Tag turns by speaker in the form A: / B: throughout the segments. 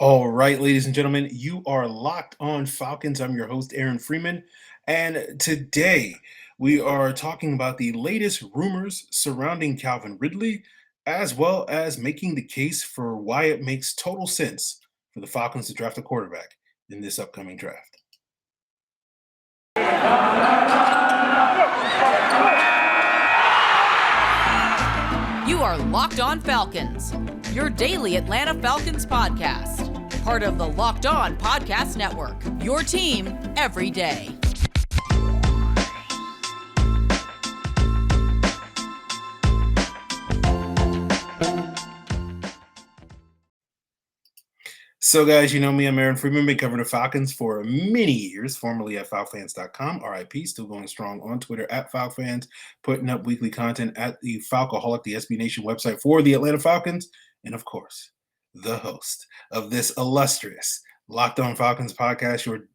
A: All right, ladies and gentlemen, you are locked on Falcons. I'm your host, Aaron Freeman. And today we are talking about the latest rumors surrounding Calvin Ridley, as well as making the case for why it makes total sense for the Falcons to draft a quarterback in this upcoming draft.
B: You are Locked On Falcons, your daily Atlanta Falcons podcast. Part of the Locked On Podcast Network, your team every day.
A: So, guys, you know me, I'm Aaron Freeman, been covering the Falcons for many years, formerly at FalFans.com, RIP, still going strong on Twitter at FalFans, putting up weekly content at the Falcoholic, the SB Nation website for the Atlanta Falcons, and of course, the host of this illustrious Locked On Falcons podcast, your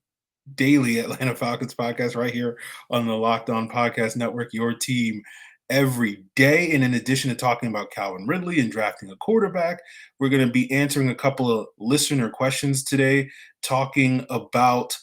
A: daily Atlanta Falcons podcast right here on the Locked On Podcast Network, your team every day. And in addition to talking about Calvin Ridley and drafting a quarterback, we're going to be answering a couple of listener questions today, talking about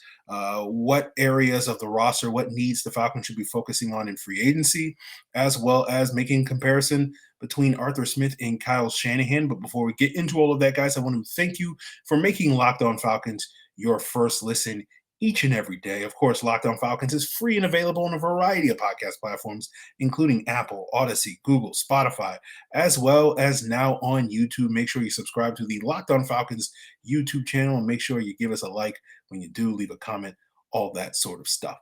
A: what areas of the roster, what needs the Falcons should be focusing on in free agency, as well as making comparison between Arthur Smith and Kyle Shanahan. But before we get into all of that, guys, I want to thank you for making Locked On Falcons your first listen each and every day. Of course, Locked On Falcons is free and available on a variety of podcast platforms, including Apple, Odyssey, Google, Spotify, as well as now on YouTube. Make sure you subscribe to the Locked On Falcons YouTube channel and make sure you give us a like when you do, leave a comment, all that sort of stuff.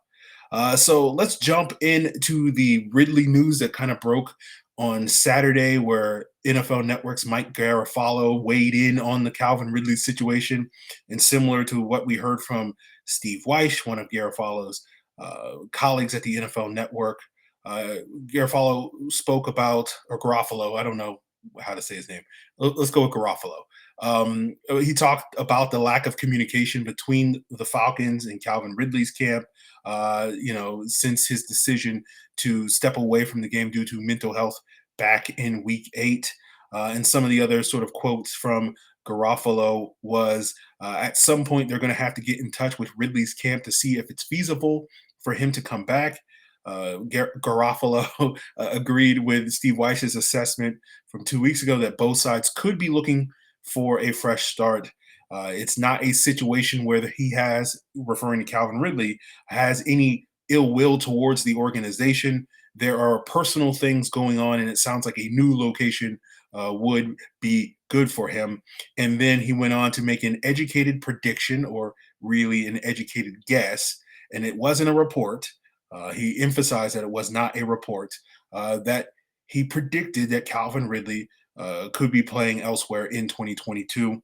A: So let's jump into the Ridley news that kind of broke on Saturday, where NFL Network's Mike Garafolo weighed in on the Calvin Ridley situation. And similar to what we heard from Steve Weish, one of Garafolo's colleagues at the NFL Network, Garafolo spoke about, or Garofalo, I don't know how to say his name. Let's go with Garofalo. He talked about the lack of communication between the Falcons and Calvin Ridley's camp, since his decision to step away from the game due to mental health back in week 8. And some of the other sort of quotes from Garofalo was at some point they're going to have to get in touch with Ridley's camp to see if it's feasible for him to come back. Garofalo agreed with Steve Weiss's assessment from 2 weeks ago that both sides could be looking for a fresh start. It's not a situation where he has, referring to Calvin Ridley, has any ill will towards the organization. There are personal things going on, and it sounds like a new location would be good for him. And then he went on to make an educated prediction, or really an educated guess, and it wasn't a report. He emphasized that it was not a report, that he predicted that Calvin Ridley could be playing elsewhere in 2022,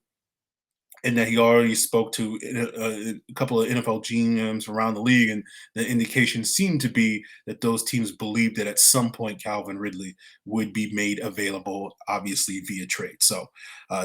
A: and that he already spoke to a couple of NFL GMs around the league, and the indication seemed to be that those teams believed that at some point Calvin Ridley would be made available, obviously via trade. So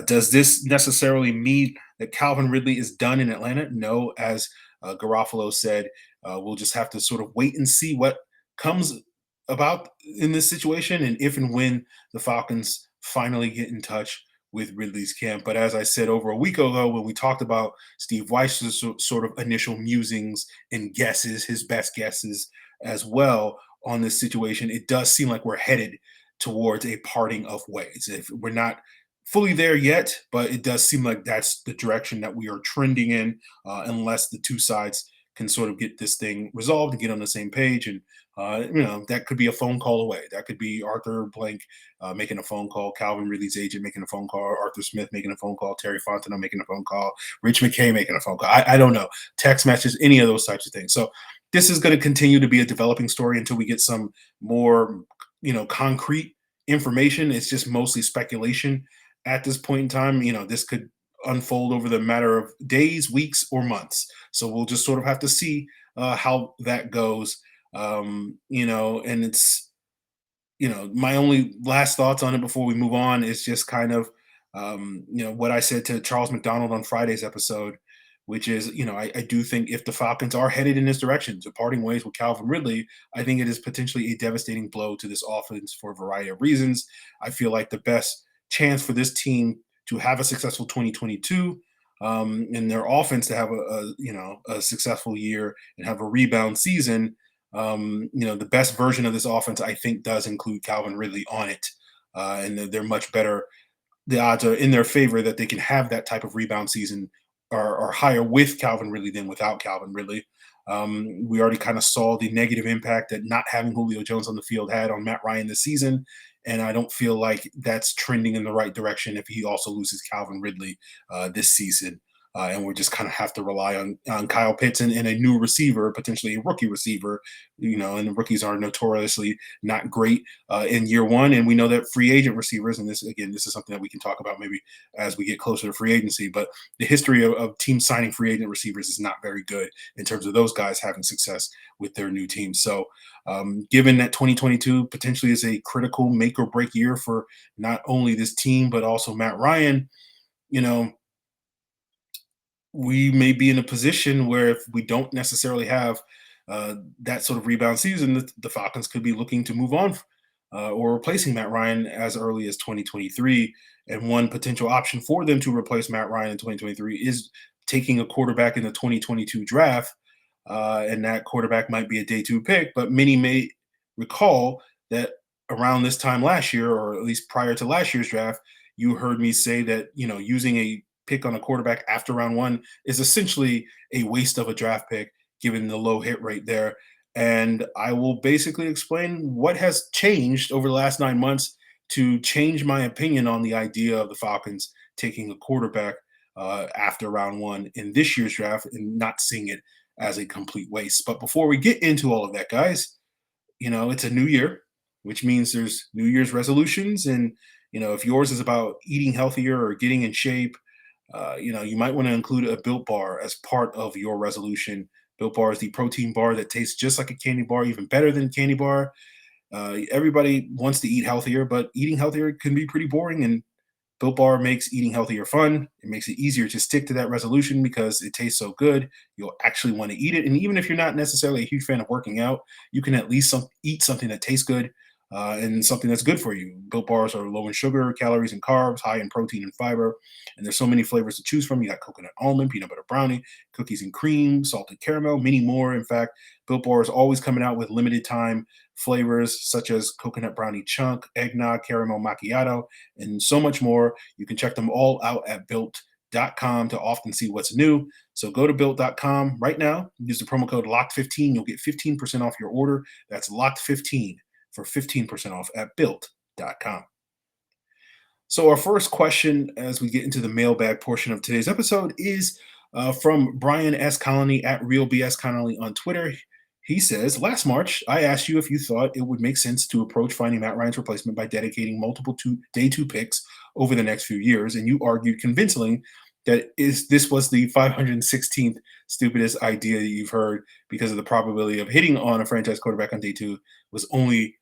A: does this necessarily mean that Calvin Ridley is done in Atlanta? No, as Garofalo said, we'll just have to sort of wait and see what comes about in this situation, and if and when the Falcons finally get in touch with Ridley's camp. But as I said over a week ago, when we talked about Steve Weiss's sort of initial musings and guesses, his best guesses as well on this situation, it does seem like we're headed towards a parting of ways. If we're not fully there yet, but it does seem like that's the direction that we are trending in, unless the two sides can sort of get this thing resolved and get on the same page. And that could be a phone call away. That could be Arthur Blank making a phone call, Calvin Ridley's agent making a phone call, Arthur Smith making a phone call, Terry Fontenot making a phone call, Rich McKay making a phone call. I don't know. Text messages, any of those types of things. So this is going to continue to be a developing story until we get some more, concrete information. It's just mostly speculation at this point in time. This could unfold over the matter of days, weeks, or months. So we'll just sort of have to see how that goes. And it's, my only last thoughts on it before we move on is just kind of, what I said to Charles McDonald on Friday's episode, which is, I do think if the Falcons are headed in this direction to parting ways with Calvin Ridley, I think it is potentially a devastating blow to this offense for a variety of reasons. I feel like the best chance for this team to have a successful 2022 and their offense to have a successful year and have a rebound season. The best version of this offense, I think, does include Calvin Ridley on it, and they're much better. The odds are in their favor that they can have that type of rebound season are higher with Calvin Ridley than without Calvin Ridley. We already kind of saw the negative impact that not having Julio Jones on the field had on Matt Ryan this season. And I don't feel like that's trending in the right direction if he also loses Calvin Ridley this season. And we're just kind of have to rely on Kyle Pitts and a new receiver, potentially a rookie receiver, and the rookies are notoriously not great in year one. And we know that free agent receivers, and this is something that we can talk about maybe as we get closer to free agency, but the history of teams signing free agent receivers is not very good in terms of those guys having success with their new teams. So given that 2022 potentially is a critical make or break year for not only this team, but also Matt Ryan, we may be in a position where if we don't necessarily have that sort of rebound season, the Falcons could be looking to move on or replacing Matt Ryan as early as 2023. And one potential option for them to replace Matt Ryan in 2023 is taking a quarterback in the 2022 draft. And that quarterback might be a day two pick, but many may recall that around this time last year, or at least prior to last year's draft, you heard me say that, using a pick on a quarterback after round one is essentially a waste of a draft pick given the low hit rate there. And I will basically explain what has changed over the last 9 months to change my opinion on the idea of the Falcons taking a quarterback after round one in this year's draft and not seeing it as a complete waste. But before we get into all of that, guys, it's a new year, which means there's New Year's resolutions. And, if yours is about eating healthier or getting in shape, you might want to include a Built Bar as part of your resolution. Built Bar is the protein bar that tastes just like a candy bar, even better than a candy bar. Everybody wants to eat healthier, but eating healthier can be pretty boring. And Built Bar makes eating healthier fun. It makes it easier to stick to that resolution because it tastes so good. You'll actually want to eat it. And even if you're not necessarily a huge fan of working out, you can at least eat something that tastes good and something that's good for you. Built Bars are low in sugar, calories, and carbs, high in protein and fiber. And there's so many flavors to choose from. You got coconut almond, peanut butter brownie, cookies and cream, salted caramel, many more. In fact, Built Bar is always coming out with limited time flavors such as coconut brownie chunk, eggnog, caramel macchiato, and so much more. You can check them all out at built.com to often see what's new. So go to built.com right now. Use the promo code LOCKED15. You'll get 15% off your order. That's LOCKED15 for 15% off at built.com. So our first question as we get into the mailbag portion of today's episode is from Brian S. Connolly at Real BS Connolly on Twitter. He says, last March, I asked you if you thought it would make sense to approach finding Matt Ryan's replacement by dedicating multiple day two picks over the next few years, and you argued convincingly that this was the 516th stupidest idea that you've heard because of the probability of hitting on a franchise quarterback on day two was only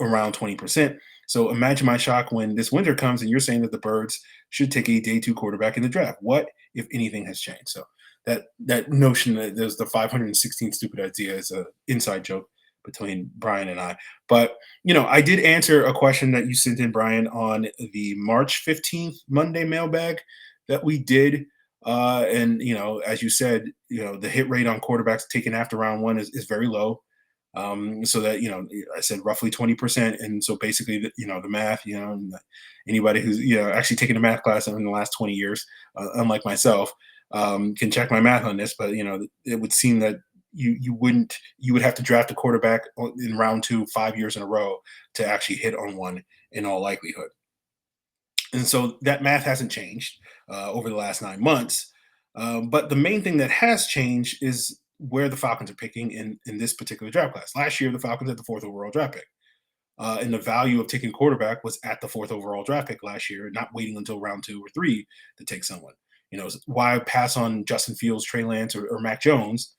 A: around 20%. So imagine my shock when this winter comes and you're saying that the Birds should take a day two quarterback in the draft. What, if anything, has changed? So that notion that there's the 516th stupid idea is an inside joke between Brian and I. But, I did answer a question that you sent in, Brian, on the March 15th Monday mailbag that we did. And, as you said, the hit rate on quarterbacks taken after round one is very low. So that, I said roughly 20%. And so basically, the math, anybody who's, actually taken a math class in the last 20 years, unlike myself, can check my math on this. But, it would seem that you would have to draft a quarterback in round two 5 years in a row to actually hit on one in all likelihood. And so that math hasn't changed over the last 9 months. But the main thing that has changed is where the Falcons are picking in this particular draft class. Last year, the Falcons had the fourth overall draft pick. And the value of taking quarterback was at the fourth overall draft pick last year, not waiting until round 2 or 3 to take someone. Why pass on Justin Fields, Trey Lance, or Mac Jones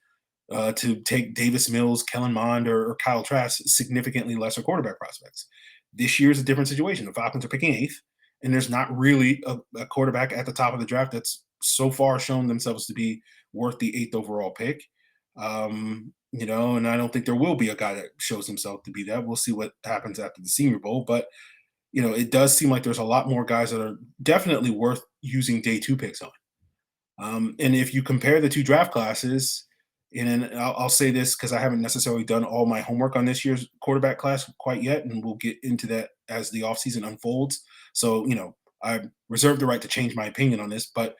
A: to take Davis Mills, Kellen Mond, or Kyle Trask, significantly lesser quarterback prospects? This year's a different situation. The Falcons are picking 8th, and there's not really a quarterback at the top of the draft that's so far shown themselves to be worth the 8th overall pick. And I don't think there will be a guy that shows himself to be that. We'll see what happens after the Senior Bowl. But, it does seem like there's a lot more guys that are definitely worth using day two picks on. And if you compare the two draft classes, and I'll say this because I haven't necessarily done all my homework on this year's quarterback class quite yet, and we'll get into that as the offseason unfolds. So, I reserve the right to change my opinion on this, but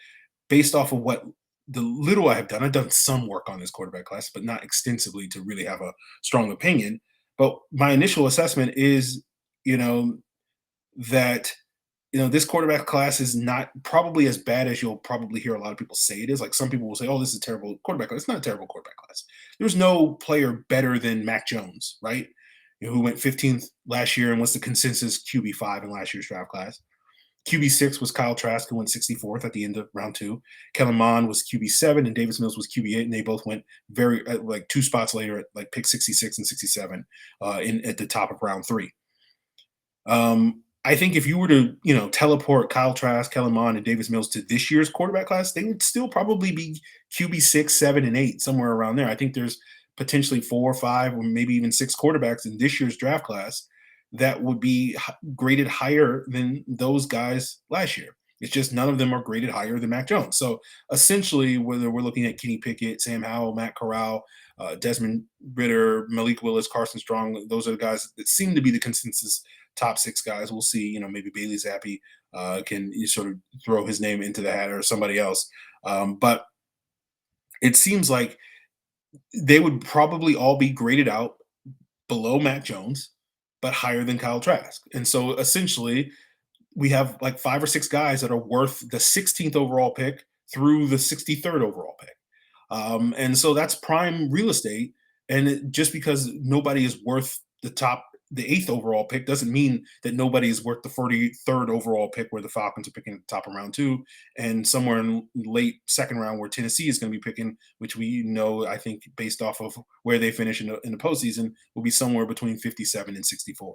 A: based off of what the little I have done, I've done some work on this quarterback class, but not extensively to really have a strong opinion. But my initial assessment is, you know, that this quarterback class is not probably as bad as you'll probably hear a lot of people say it is. Like some people will say, "Oh, this is a terrible quarterback class." It's not a terrible quarterback class. There's no player better than Mac Jones, right? Who went 15th last year and was the consensus QB5 in last year's draft class. QB6 was Kyle Trask, who went 64th at the end of round two. Kellen Mond was QB7, and Davis Mills was QB8, and they both went very like two spots later at like pick 66 and 67 in at the top of round three. I think if you were to, teleport Kyle Trask, Kellen Mond, and Davis Mills to this year's quarterback class, they would still probably be QB6, 7, and 8, somewhere around there. I think there's potentially 4 or 5 or maybe even 6 quarterbacks in this year's draft class that would be graded higher than those guys last year. It's just none of them are graded higher than Mac Jones. So essentially, whether we're looking at Kenny Pickett, Sam Howell, Matt Corral, Desmond Ritter, Malik Willis, Carson Strong, those are the guys that seem to be the consensus top 6 guys. We'll see, maybe Bailey Zappi can sort of throw his name into the hat or somebody else. But it seems like they would probably all be graded out below Mac Jones, but higher than Kyle Trask. And so essentially, we have like 5 or 6 guys that are worth the 16th overall pick through the 63rd overall pick. And so that's prime real estate. And just because nobody is worth the 8th overall pick doesn't mean that nobody is worth the 43rd overall pick where the Falcons are picking at the top of round 2 and somewhere in late second round where Tennessee is going to be picking, which we know, I think, based off of where they finish in the postseason, will be somewhere between 57 and 64,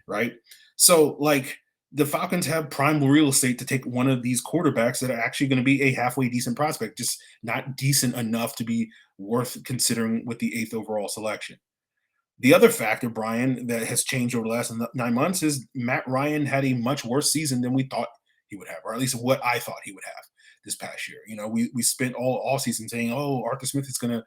A: right? So, like, the Falcons have prime real estate to take one of these quarterbacks that are actually going to be a halfway decent prospect, just not decent enough to be worth considering with the 8th overall selection. The other factor, Brian, that has changed over the last 9 months is Matt Ryan had a much worse season than we thought he would have, or at least what I thought he would have this past year. We spent all season saying, "Oh, Arthur Smith is going to,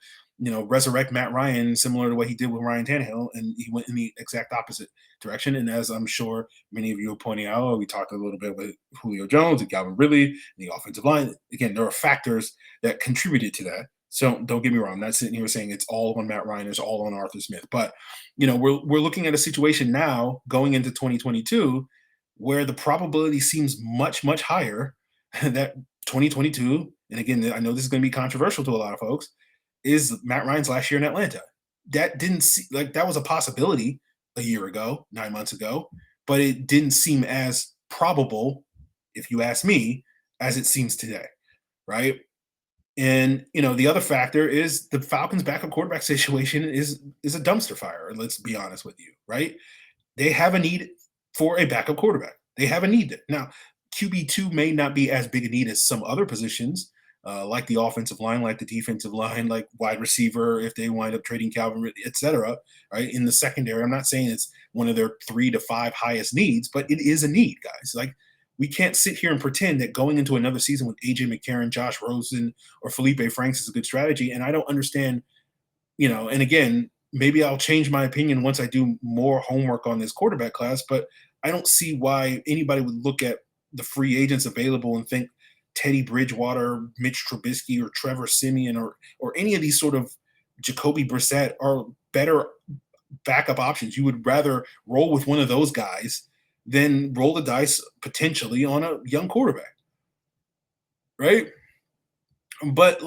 A: resurrect Matt Ryan similar to what he did with Ryan Tannehill," and he went in the exact opposite direction. And as I'm sure many of you are pointing out, we talked a little bit with Julio Jones and Calvin Ridley, the offensive line. Again, there are factors that contributed to that. So don't get me wrong. I'm not sitting here saying it's all on Matt Ryan, it's all on Arthur Smith. But we're looking at a situation now going into 2022 where the probability seems much, much higher that 2022, and again, I know this is going to be controversial to a lot of folks, is Matt Ryan's last year in Atlanta. That didn't seem like that was a possibility a year ago, 9 months ago, but it didn't seem as probable, if you ask me, as it seems today, right? And the other factor is the Falcons' backup quarterback situation is a dumpster fire. Let's be honest with you, right? They have a need for a backup quarterback. They have a need there. Now, QB2 may not be as big a need as some other positions, like the offensive line, like the defensive line, like wide receiver, if they wind up trading Calvin Ridley, et cetera, right? In the secondary, I'm not saying it's one of their 3 to 5 highest needs, but it is a need, guys. Like, we can't sit here and pretend that going into another season with AJ McCarron, Josh Rosen, or Felipe Franks is a good strategy. And I don't understand, and again, maybe I'll change my opinion once I do more homework on this quarterback class, but I don't see why anybody would look at the free agents available and think Teddy Bridgewater, Mitch Trubisky, or Trevor Siemian, or any of these sort of Jacoby Brissett are better backup options. You would rather roll with one of those guys than roll the dice potentially on a young quarterback, right? But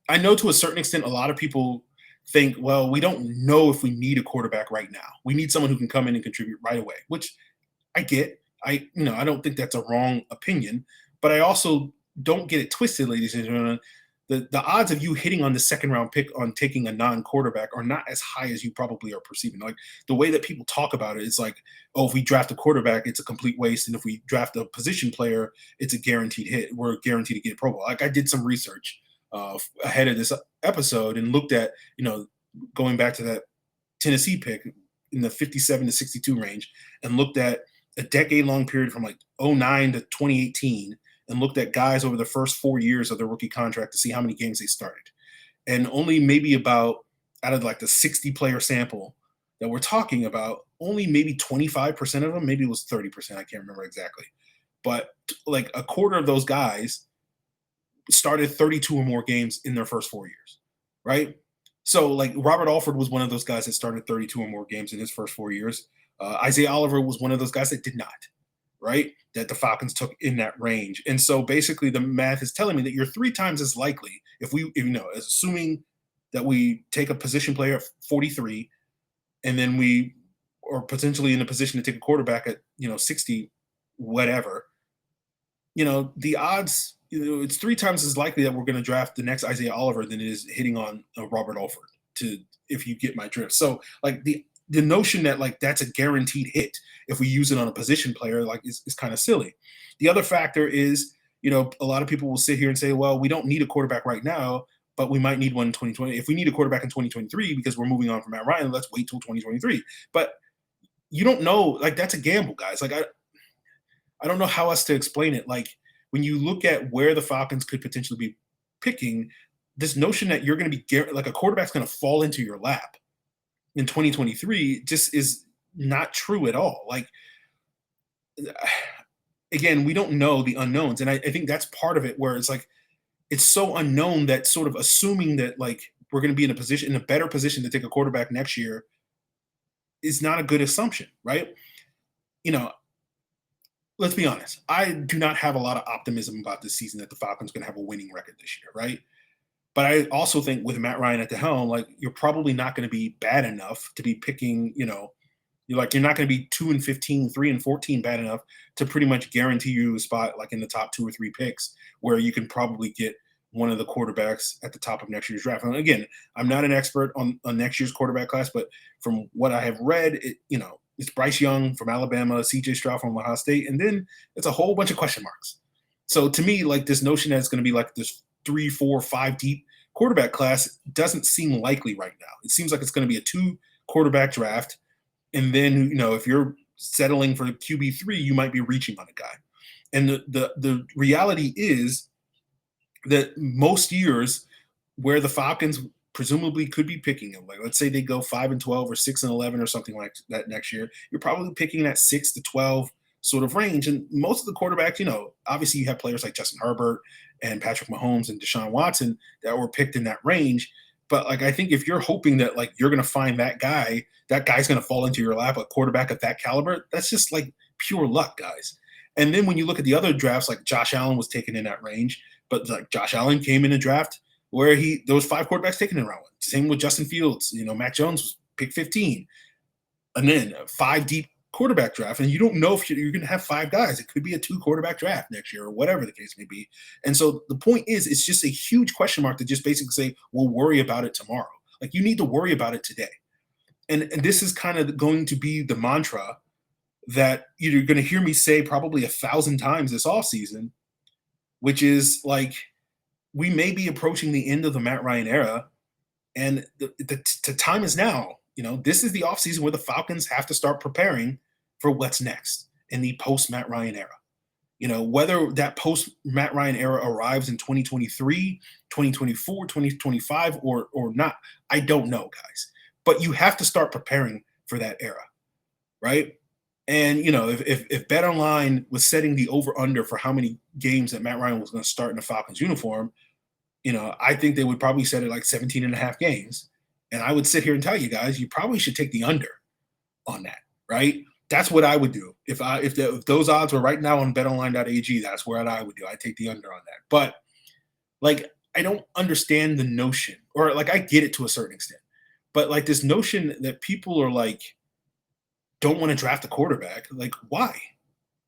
A: I know to a certain extent, a lot of people think, well, we don't know if we need a quarterback right now. We need someone who can come in and contribute right away, which I get. I don't think that's a wrong opinion, but I also don't get it twisted, ladies and gentlemen. The odds of you hitting on the second round pick on taking a non-quarterback are not as high as you probably are perceiving. Like the way that people talk about it, it's like, oh, if we draft a quarterback, it's a complete waste. And if we draft a position player, it's a guaranteed hit. We're guaranteed to get Pro Bowl. Like I did some research ahead of this episode and looked at, going back to that Tennessee pick in the 57 to 62 range and looked at a decade-long period from like 09 to 2018 and looked at guys over the first 4 years of their rookie contract to see how many games they started. And only maybe about out of like the 60 player sample that we're talking about, only maybe 25% of them, maybe it was 30%, I can't remember exactly. But like a quarter of those guys started 32 or more games in their first 4 years, right? So like Robert Alford was one of those guys that started 32 or more games in his first 4 years. Isaiah Oliver was one of those guys that did not, right? That the Falcons took in that range. And so basically the math is telling me that you're 3 times as likely assuming that we take a position player at 43 and then we are potentially in a position to take a quarterback at, 60, whatever, the odds, it's 3 times as likely that we're going to draft the next Isaiah Oliver than it is hitting on Robert Alford, if you get my drift. So like the notion that like that's a guaranteed hit if we use it on a position player like is kind of silly. The other factor is, a lot of people will sit here and say, well, we don't need a quarterback right now, but we might need one in 2020. If we need a quarterback in 2023 because we're moving on from Matt Ryan, let's wait till 2023. But you don't know, like that's a gamble, guys. Like I don't know how else to explain it. Like when you look at where the Falcons could potentially be picking, this notion that you're going to be like a quarterback's going to fall into your lap in 2023 just is not true at all. Like, again, we don't know the unknowns. And I think that's part of it where it's like, it's so unknown that sort of assuming that like we're going to be in a better position to take a quarterback next year is not a good assumption, right? Let's be honest. I do not have a lot of optimism about this season that the Falcons going to have a winning record this year, right? But I also think with Matt Ryan at the helm, like you're probably not going to be bad enough to be picking, you're not going to be 2-15, 3-14 bad enough to pretty much guarantee you a spot like in the top 2 or 3 picks where you can probably get one of the quarterbacks at the top of next year's draft. And again, I'm not an expert on next year's quarterback class, but from what I have read, it's Bryce Young from Alabama, CJ Stroud from Ohio State, and then it's a whole bunch of question marks. So to me, like this notion that it's going to be like this 3, 4, 5 deep quarterback class doesn't seem likely right now. It seems like it's going to be a 2 quarterback draft. And then, if you're settling for QB3, you might be reaching on a guy. And the reality is that most years where the Falcons presumably could be picking them, like let's say they go 5-12 or 6-11 or something like that next year, you're probably picking that 6 to 12 sort of range. And most of the quarterbacks, obviously you have players like Justin Herbert and Patrick Mahomes and Deshaun Watson that were picked in that range. But like, I think if you're hoping that like you're going to find that guy's going to fall into your lap, a quarterback of that caliber, that's just like pure luck, guys. And then when you look at the other drafts, like Josh Allen was taken in that range, but like Josh Allen came in a draft where there was 5 quarterbacks taken in round 1. Same with Justin Fields. Mac Jones was pick 15, and then a 5 deep quarterback draft, and you don't know if you're going to have 5 guys. It could be a 2 quarterback draft next year or whatever the case may be. And so the point is, it's just a huge question mark to just basically say, we'll worry about it tomorrow. Like you need to worry about it today. And this is kind of going to be the mantra that you're going to hear me say probably 1,000 times this offseason, which is like, we may be approaching the end of the Matt Ryan era, and the time is now. This is the offseason where the Falcons have to start preparing for what's next in the post-Matt Ryan era. Whether that post-Matt Ryan era arrives in 2023, 2024, 2025, or not, I don't know, guys. But you have to start preparing for that era, right? And, if BetOnline was setting the over-under for how many games that Matt Ryan was going to start in the Falcons uniform, I think they would probably set it like 17 and a half games. And I would sit here and tell you guys, you probably should take the under on that, right? That's what I would do. If those odds were right now on betonline.ag, that's where I would do. I'd take the under on that. But like, I don't understand the notion, or like I get it to a certain extent, but like this notion that people are like, don't want to draft a quarterback. Like, why?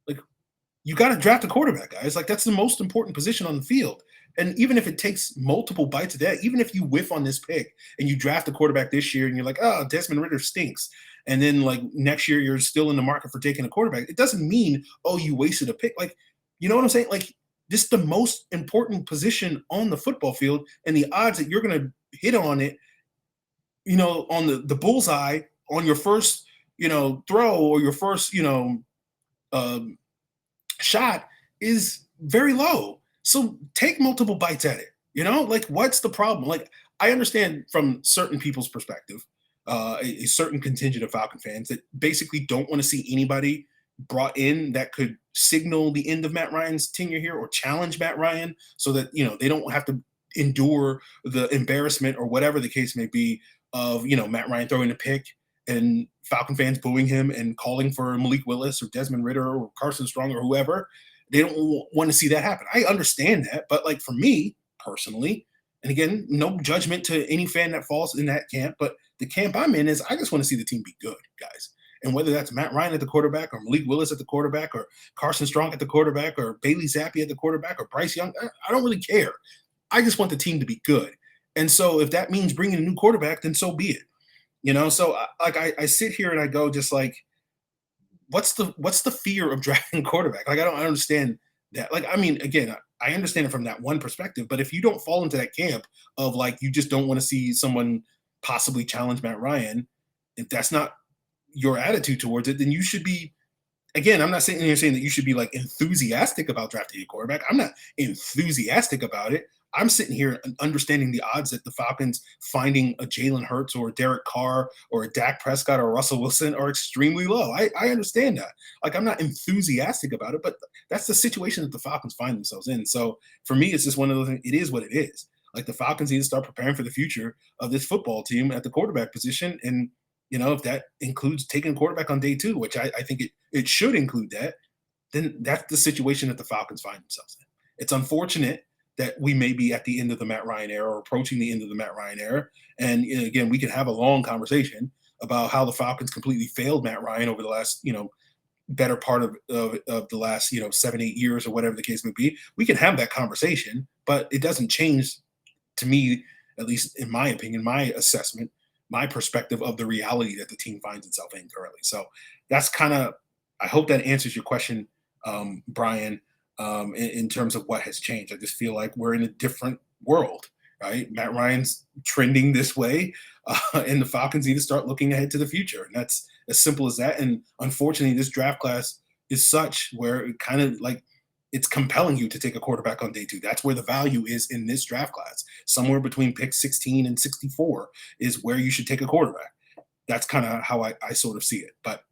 A: Like, you got to draft a quarterback, guys. Like, that's the most important position on the field. And even if it takes multiple bites of that, even if you whiff on this pick and you draft a quarterback this year and you're like, oh, Desmond Ridder stinks, and then like next year you're still in the market for taking a quarterback, it doesn't mean, oh, you wasted a pick. Like, you know what I'm saying? Like, this is the most important position on the football field, and the odds that you're going to hit on it, on the bullseye on your first, throw or your first, shot is very low. So take multiple bites at it. Like what's the problem? Like I understand from certain people's perspective, a certain contingent of Falcon fans that basically don't want to see anybody brought in that could signal the end of Matt Ryan's tenure here or challenge Matt Ryan so that, they don't have to endure the embarrassment or whatever the case may be of, Matt Ryan throwing a pick and Falcon fans booing him and calling for Malik Willis or Desmond Ritter or Carson Strong or whoever. They don't want to see that happen. I understand that, but like for me personally, and again, no judgment to any fan that falls in that camp, but the camp I'm in is I just want to see the team be good, guys. And whether that's Matt Ryan at the quarterback or Malik Willis at the quarterback or Carson Strong at the quarterback or Bailey Zappi at the quarterback or Bryce Young, I don't really care. I just want the team to be good. And so if that means bringing a new quarterback, then so be it. So I sit here and I go just like, what's the fear of drafting a quarterback? Like I don't understand that. Like I mean, again, I understand it from that one perspective, but if you don't fall into that camp of like you just don't want to see someone possibly challenge Matt Ryan, if that's not your attitude towards it, then you should be. Again, I'm not sitting here saying that you should be like enthusiastic about drafting a quarterback. I'm not enthusiastic about it. I'm sitting here understanding the odds that the Falcons finding a Jalen Hurts or a Derek Carr or a Dak Prescott or Russell Wilson are extremely low. I understand that. Like, I'm not enthusiastic about it, but that's the situation that the Falcons find themselves in. So for me, it's just one of those things. It is what it is. Like the Falcons need to start preparing for the future of this football team at the quarterback position. And, if that includes taking a quarterback on day two, which I think it should include that, then that's the situation that the Falcons find themselves in. It's unfortunate that we may be at the end of the Matt Ryan era or approaching the end of the Matt Ryan era. And again, we can have a long conversation about how the Falcons completely failed Matt Ryan over the last, better part of the last, 7-8 years or whatever the case may be. We can have that conversation, but it doesn't change, to me, at least in my opinion, my assessment, my perspective of the reality that the team finds itself in currently. So that's I hope that answers your question, Brian, in terms of what has changed. I just feel like we're in a different world, right? Matt Ryan's trending this way, and the Falcons need to start looking ahead to the future. And that's as simple as that. And unfortunately, this draft class is such where it kind of like it's compelling you to take a quarterback on day two. That's where the value is in this draft class. Somewhere between pick 16 and 64 is where you should take a quarterback. That's kind of how I sort of see it. But,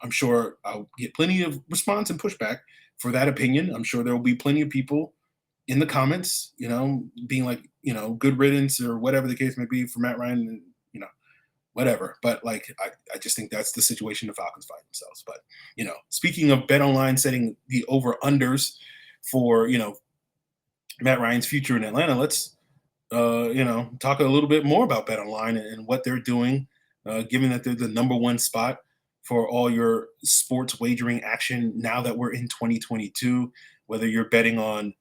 A: I'm sure I'll get plenty of response and pushback for that opinion. I'm sure there will be plenty of people in the comments, being like, good riddance or whatever the case may be for Matt Ryan, and, whatever. But like, I just think that's the situation the Falcons find themselves. But, speaking of BetOnline setting the over-unders for, Matt Ryan's future in Atlanta, let's, talk a little bit more about BetOnline and what they're doing, given that they're the number one spot for all your sports wagering action now that we're in 2022, whether you're betting on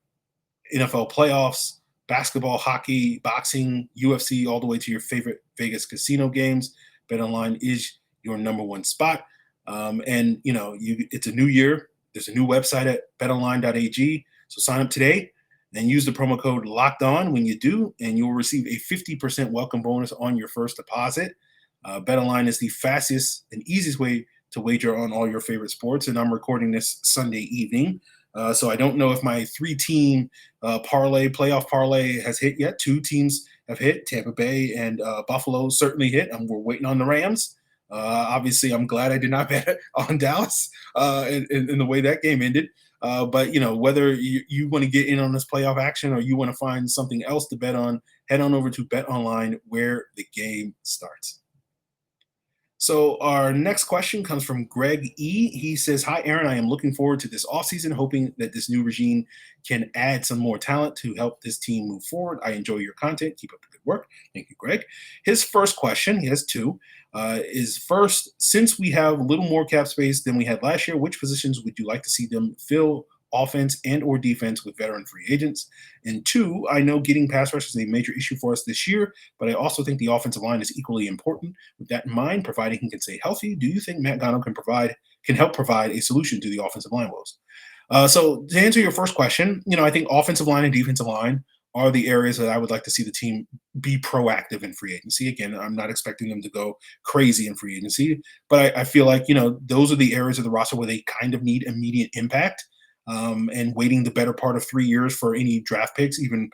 A: NFL playoffs, basketball, hockey, boxing, UFC, all the way to your favorite Vegas casino games. BetOnline is your number one spot. And it's a new year. There's a new website at betonline.ag. So sign up today and use the promo code Locked On when you do, and you'll receive a 50% welcome bonus on your first deposit. BetOnline is the fastest and easiest way to wager on all your favorite sports. And I'm recording this Sunday evening. So I don't know if my 3-team playoff parlay has hit yet. 2 teams have hit. Tampa Bay and Buffalo certainly hit. We're waiting on the Rams. Obviously, I'm glad I did not bet on Dallas in the way that game ended. But, whether you want to get in on this playoff action or you want to find something else to bet on, head on over to BetOnline where the game starts. So our next question comes from Greg E. He says, "Hi, Aaron. I am looking forward to this offseason, hoping that this new regime can add some more talent to help this team move forward. I enjoy your content. Keep up the good work." Thank you, Greg. His first question, he has 2, is first, since we have a little more cap space than we had last year, which positions would you like to see them fill, offense and or defense, with veteran free agents? And 2, I know getting pass rush is a major issue for us this year, but I also think the offensive line is equally important. With that in mind, providing he can stay healthy, do you think Matt Gano can help provide a solution to the offensive line woes? So to answer your first question, I think offensive line and defensive line are the areas that I would like to see the team be proactive in free agency. Again, I'm not expecting them to go crazy in free agency, but I feel like, those are the areas of the roster where they kind of need immediate impact. and waiting the better part of 3 years for any draft picks, even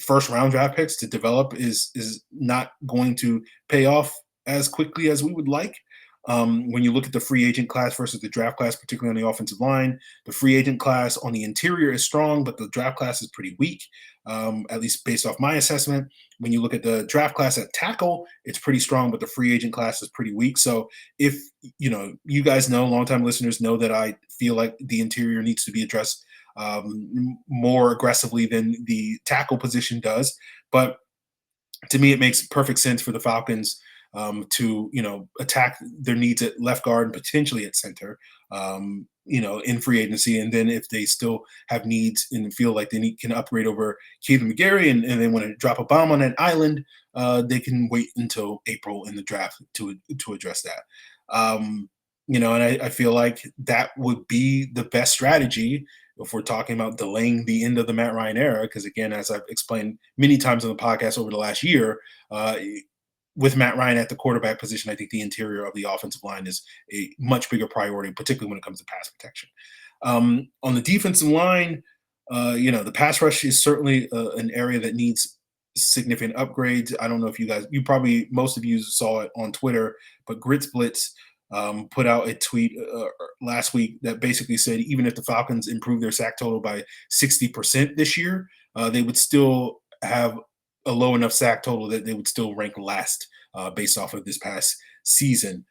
A: first round draft picks to develop is not going to pay off as quickly as we would like. When you look at the free agent class versus the draft class, particularly on the offensive line, the free agent class on the interior is strong, but the draft class is pretty weak, at least based off my assessment. When you look at the draft class at tackle, it's pretty strong, but the free agent class is pretty weak. So if you guys know, longtime listeners know that I feel like the interior needs to be addressed more aggressively than the tackle position does. But to me, it makes perfect sense for the Falcons to attack their needs at left guard and potentially at center, in free agency. And then if they still have needs and feel like they can upgrade over Keith McGarry and they want to drop a bomb on that island, they can wait until April in the draft to address that. And I feel like that would be the best strategy if we're talking about delaying the end of the Matt Ryan era. Because again, as I've explained many times on the podcast over the last year, with Matt Ryan at the quarterback position, I think the interior of the offensive line is a much bigger priority, particularly when it comes to pass protection. On the defensive line, the pass rush is certainly an area that needs significant upgrades. I don't know if most of you saw it on Twitter, but Grits Blitz put out a tweet last week that basically said even if the Falcons improve their sack total by 60% this year, they would still have a low enough sack total that they would still rank last based off of this past season.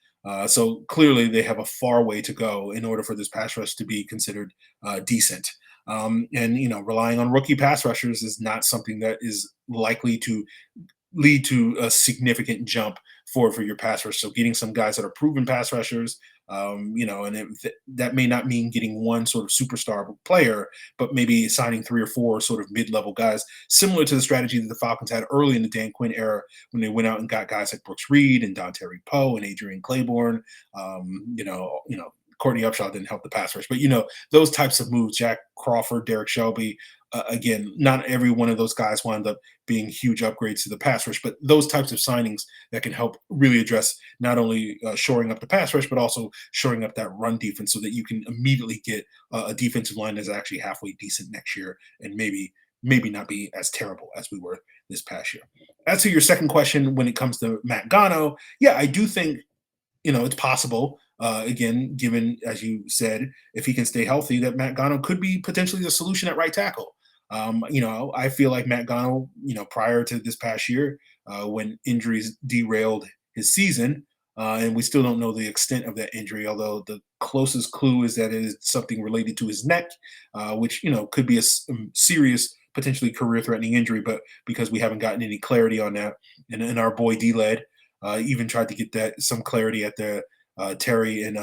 A: So clearly they have a far way to go in order for this pass rush to be considered decent. And relying on rookie pass rushers is not something that is likely to lead to a significant jump for your pass rush. So getting some guys that are proven pass rushers, that may not mean getting one sort of superstar player, but maybe signing 3 or 4 sort of mid-level guys, similar to the strategy that the Falcons had early in the Dan Quinn era when they went out and got guys like Brooks Reed and Dante Poe and Adrian Claiborne. Courtney Upshaw didn't help the pass rush, but those types of moves, Jack Crawford, Derek Shelby, again, not every one of those guys wound up being huge upgrades to the pass rush, but those types of signings that can help really address not only shoring up the pass rush, but also shoring up that run defense so that you can immediately get a defensive line that's actually halfway decent next year and maybe not be as terrible as we were this past year. As to your second question, when it comes to Matt Gano, yeah, I do think it's possible, again, given, as you said, if he can stay healthy, that Matt Gano could be potentially the solution at right tackle. I feel like Matt Gano, prior to this past year, when injuries derailed his season, and we still don't know the extent of that injury, although the closest clue is that it is something related to his neck, which, could be a serious, potentially career-threatening injury, but because we haven't gotten any clarity on that, and our boy D-Led even tried to get some clarity at the Terry and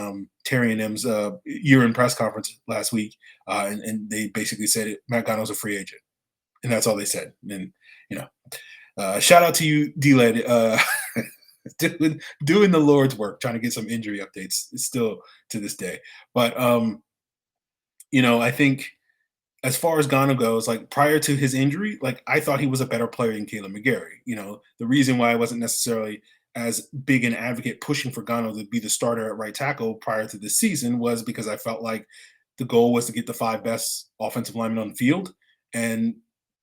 A: M's year-end press conference last week, and they basically said Matt Gano's a free agent, and that's all they said. And shout out to you, D-Led, doing the Lord's work, trying to get some injury updates still to this day. But I think as far as Gano goes, like prior to his injury, like I thought he was a better player than Caleb McGarry. The reason why I wasn't necessarily as big an advocate pushing for Gano to be the starter at right tackle prior to this season was because I felt like the goal was to get the 5 best offensive linemen on the field. And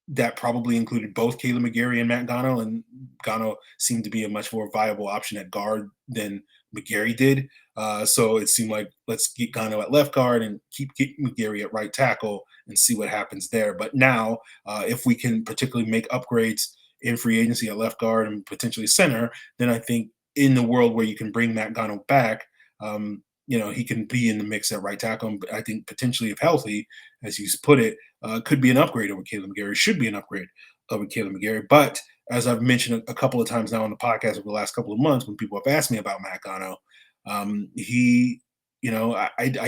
A: that probably included both Caleb McGarry and Matt Gano. And Gano seemed to be a much more viable option at guard than McGarry did. So it seemed like let's get Gano at left guard and keep McGarry at right tackle and see what happens there. But now, if we can particularly make upgrades in free agency at left guard and potentially center, then I think in the world where you can bring Matt Gano back, he can be in the mix at right tackle. I think potentially, if healthy, as you put it, could be an upgrade over Caleb McGarry, should be an upgrade over Caleb McGarry. But as I've mentioned a couple of times now on the podcast over the last couple of months, when people have asked me about Matt Gano, I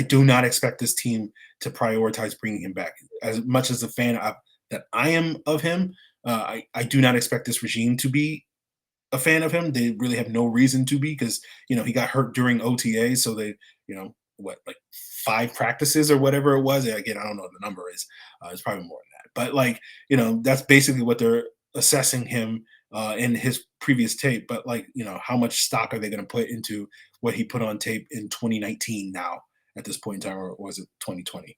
A: do not expect this team to prioritize bringing him back. As much as a fan that I am of him, I do not expect this regime to be a fan of him. They really have no reason to be because, he got hurt during OTA. So they, like 5 practices or whatever it was. Again, I don't know what the number is. It's probably more than that. But that's basically what they're assessing him in his previous tape. But how much stock are they going to put into what he put on tape in 2019 now at this point in time, or was it 2020?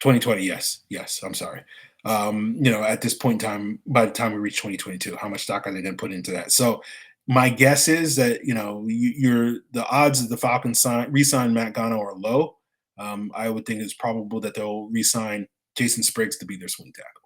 A: 2020, yes, yes. I'm sorry. At this point in time, by the time we reach 2022, how much stock are they going to put into that? So, my guess is that you're the odds of the Falcons re-sign Matt Gano are low. I would think it's probable that they'll re-sign Jason Spriggs to be their swing tackle.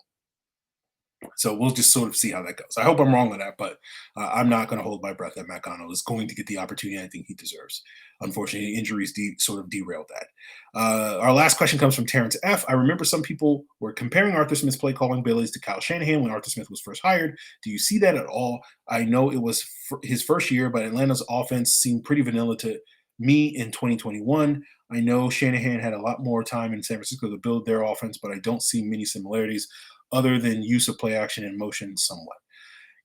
A: So we'll just sort of see how that goes. I hope I'm wrong on that, but I'm not going to hold my breath that Matt Gano is going to get the opportunity I think he deserves. Unfortunately, injuries sort of derailed that. Our last question comes from Terrence F. I remember some people were comparing Arthur Smith's play calling abilities to Kyle Shanahan when Arthur Smith was first hired. Do you see that at all? I know it was his first year, but Atlanta's offense seemed pretty vanilla to me in 2021. I know Shanahan had a lot more time in San Francisco to build their offense, but I don't see many similarities other than use of play action and motion somewhat.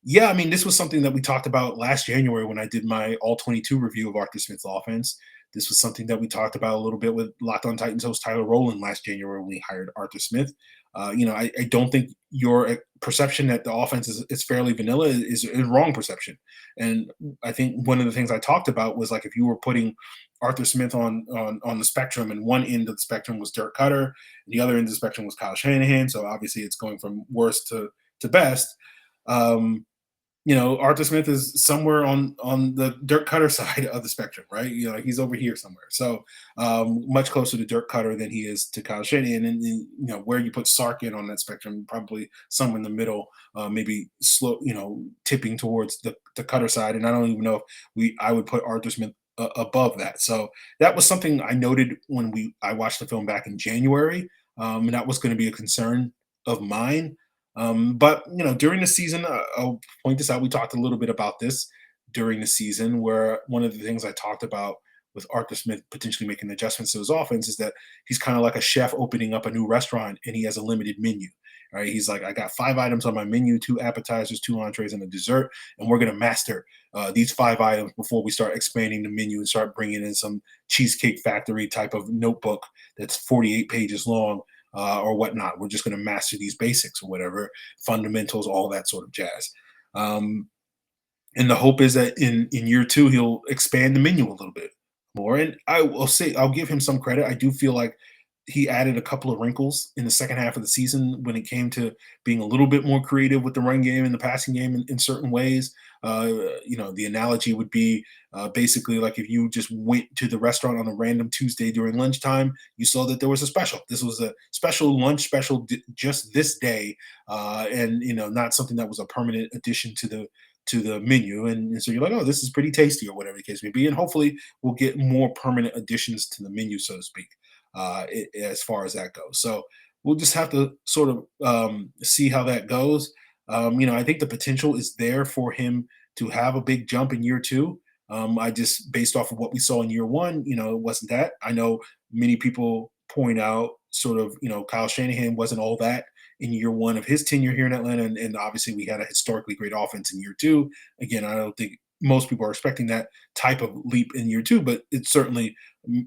A: Yeah, I mean, this was something that we talked about last January when I did my all 22 review of Arthur Smith's offense. This was something that we talked about a little bit with Locked On Titans host Tyler Rowland last January when we hired Arthur Smith. I don't think your perception that the offense is fairly vanilla is wrong perception. And I think one of the things I talked about was like if you were putting Arthur Smith on the spectrum, and one end of the spectrum was Dirk Cutter, and the other end of the spectrum was Kyle Shanahan. So obviously it's going from worst to best. Arthur Smith is somewhere on the Dirk Cutter side of the spectrum, right? He's over here somewhere. So much closer to Dirk Cutter than he is to Kyle Shanahan. And where you put Sark in on that spectrum, probably somewhere in the middle, maybe slow, tipping towards the Cutter side. And I don't even know if I would put Arthur Smith above that. So that was something I noted when I watched the film back in January, and that was going to be a concern of mine. But during the season, I'll point this out. We talked a little bit about this during the season, where one of the things I talked about with Arthur Smith potentially making adjustments to his offense is that he's kind of like a chef opening up a new restaurant and he has a limited menu. Right? He's like, I got 5 items on my menu, 2 appetizers, 2 entrees, and a dessert, and we're gonna master these 5 items before we start expanding the menu and start bringing in some Cheesecake Factory type of notebook that's 48 pages long or whatnot. We're just going to master these basics or whatever, fundamentals, all that sort of jazz. And the hope is that in year 2, he'll expand the menu a little bit more. And I will say, I'll give him some credit. I do feel like he added a couple of wrinkles in the second half of the season when it came to being a little bit more creative with the run game and the passing game in certain ways. The analogy would be basically like if you just went to the restaurant on a random Tuesday during lunchtime, you saw that there was a special. This was a special lunch special just this day, and not something that was a permanent addition to the menu. And so you're like, oh, this is pretty tasty or whatever the case may be. And hopefully we'll get more permanent additions to the menu, so to speak, as far as that goes. So we'll just have to sort of see how that goes. I think the potential is there for him to have a big jump in year 2. I just, based off of what we saw in year 1, it wasn't that. I know many people point out sort of, Kyle Shanahan wasn't all that in year 1 of his tenure here in Atlanta. And obviously we had a historically great offense in year 2. Again, I don't think most people are expecting that type of leap in year 2, but it certainly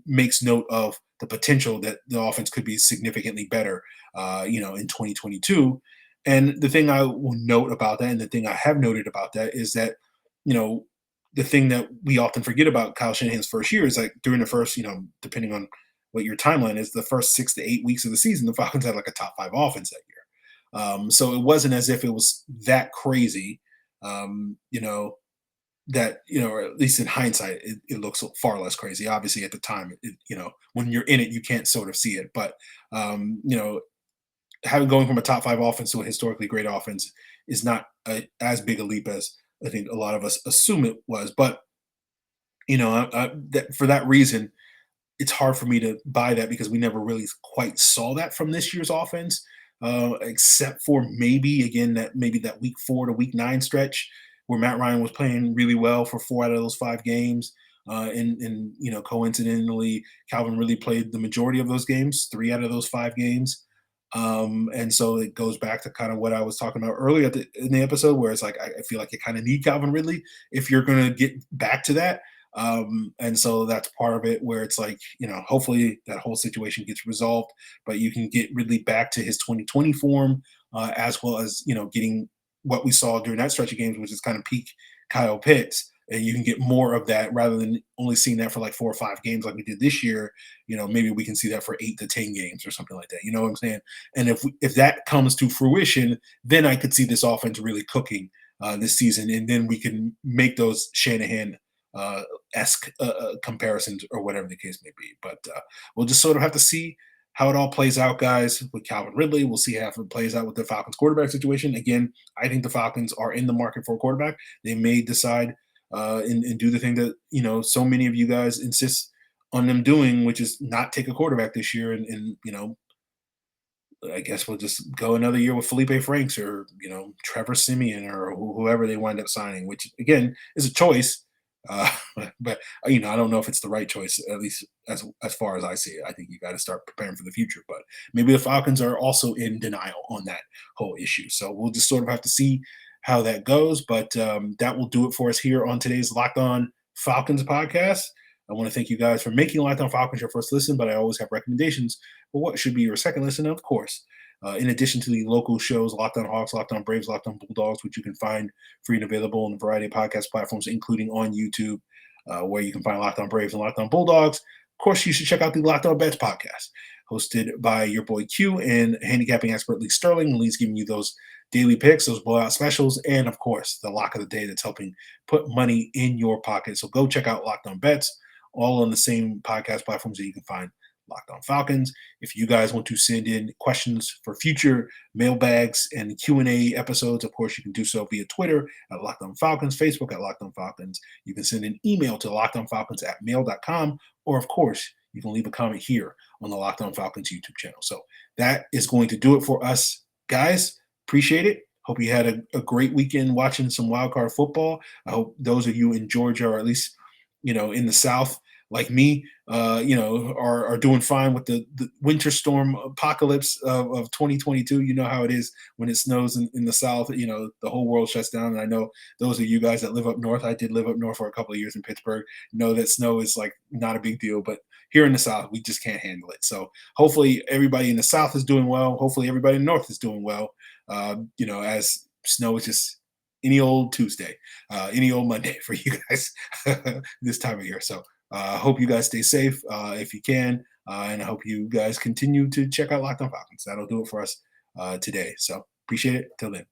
A: makes note of the potential that the offense could be significantly better, in 2022. And the thing I will note about that, and the thing I have noted about that, is that, the thing that we often forget about Kyle Shanahan's first year is like during the first, depending on what your timeline is, the first 6 to 8 weeks of the season, the Falcons had like a top 5 offense that year. So it wasn't as if it was that crazy, that or at least in hindsight it looks far less crazy. Obviously at the time when you're in it you can't sort of see it, but having going from a top 5 offense to a historically great offense is not as big a leap as I think a lot of us assume it was. But for that reason it's hard for me to buy that, because we never really quite saw that from this year's offense, except for maybe that week 4 to week 9 stretch where Matt Ryan was playing really well for 4 out of those 5 games. And coincidentally, Calvin Ridley played the majority of those games, 3 out of those 5 games. And so it goes back to kind of what I was talking about earlier in the episode, where it's like, I feel like you kind of need Calvin Ridley if you're going to get back to that. And so that's part of it, where it's like, hopefully that whole situation gets resolved, but you can get Ridley back to his 2020 form, as well as, getting what we saw during that stretch of games, which is kind of peak Kyle Pitts. and you can get more of that rather than only seeing that for like 4 or 5 games like we did this year. Maybe we can see that for 8 to 10 games or something like that. You know what I'm saying? And if that comes to fruition, then I could see this offense really cooking this season, and then we can make those Shanahan esque comparisons or whatever the case may be. But we'll just sort of have to see how it all plays out, guys, with Calvin Ridley. We'll see how it plays out with the Falcons quarterback situation. Again, I think the Falcons are in the market for a quarterback. They may decide and do the thing that, so many of you guys insist on them doing, which is not take a quarterback this year. And I guess we'll just go another year with Felipe Franks or, Trevor Simeon or whoever they wind up signing, which again is a choice. Uh, but I don't know if it's the right choice, at least as far as I see it. I think you got to start preparing for the future. But maybe the Falcons are also in denial on that whole issue. So we'll just sort of have to see how that goes. But that will do it for us here on today's Locked On Falcons podcast. I want to thank you guys for making Locked On Falcons your first listen, but I always have recommendations for what should be your second listen, of course. In addition to the local shows, Locked On Hawks, Locked On Braves, Locked On Bulldogs, which you can find free and available on a variety of podcast platforms, including on YouTube, where you can find Locked On Braves and Locked On Bulldogs. Of course, you should check out the Locked On Bets podcast, hosted by your boy Q and handicapping expert Lee Sterling. Lee's giving you those daily picks, those blowout specials, and of course, the lock of the day that's helping put money in your pocket. So go check out Locked On Bets, all on the same podcast platforms that you can find Locked On Falcons. If you guys want to send in questions for future mailbags and Q&A episodes, of course, you can do so via Twitter at Locked On Falcons, Facebook at Locked On Falcons. You can send an email to lockedonfalcons@mail.com, or of course, you can leave a comment here on the Locked On Falcons YouTube channel. So that is going to do it for us, guys. Appreciate it. Hope you had a great weekend watching some wildcard football. I hope those of you in Georgia, or at least in the South, like me, are doing fine with the winter storm apocalypse of 2022. You know how it is when it snows in the South. The whole world shuts down. And I know those of you guys that live up north, I did live up north for a couple of years in Pittsburgh, know that snow is like not a big deal. But here in the South, we just can't handle it. So hopefully everybody in the South is doing well. Hopefully everybody in the North is doing well. As snow is just any old Tuesday, any old Monday for you guys this time of year. So hope you guys stay safe if you can, and I hope you guys continue to check out Locked On Falcons. That'll do it for us today. So appreciate it. Till then.